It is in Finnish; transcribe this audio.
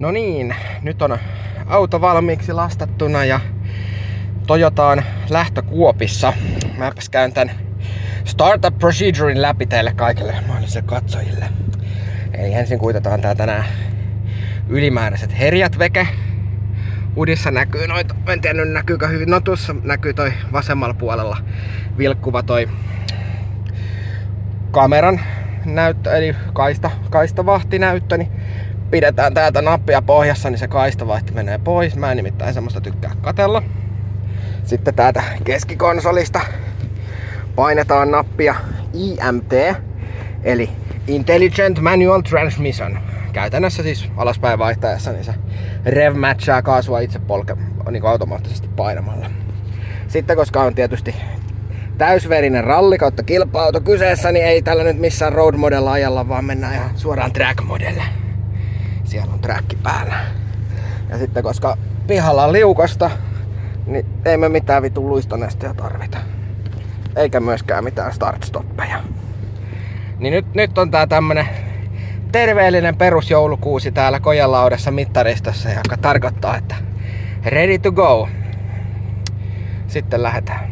No niin, nyt on auto valmiiksi lastattuna ja Toyota on lähtökuopissa. Mäpäs käyn tän startup procedurein läpi teille kaikille mahdollisille katsojille. Eli ensin kuitataan tää tänään ylimääräiset herjät veke. Udissa näkyy noita, en tiedä näkyykö hyvin, no tuossa näkyy toi vasemmalla puolella vilkkuva toi kameran näyttö, eli kaistavahtinäyttö, niin pidetään täältä nappia pohjassa, niin se kaistavahti menee pois. Mä en nimittäin semmoista tykkää katella. Sitten täältä keskikonsolista painetaan nappia IMT, eli Intelligent Manual Transmission. Käytännössä siis alaspäin vaihtajassa, niin se rev matchaa kaasua itse niin automaattisesti painamalla. Sitten koska on tietysti täysverinen ralli kautta kilpa-auto kyseessä, niin ei tällä nyt missään road modella ajalla, vaan mennään ihan suoraan track modelle. Siellä on track päällä. Ja sitten koska pihalla on liukasta, niin ei me mitään vitun luistonesteä tarvita. Eikä myöskään mitään start-stoppeja. Niin nyt on tää tämmönen terveellinen perusjoulukuusi täällä Kojalaudessa mittaristossa, joka tarkoittaa, että ready to go. Sitten lähdetään.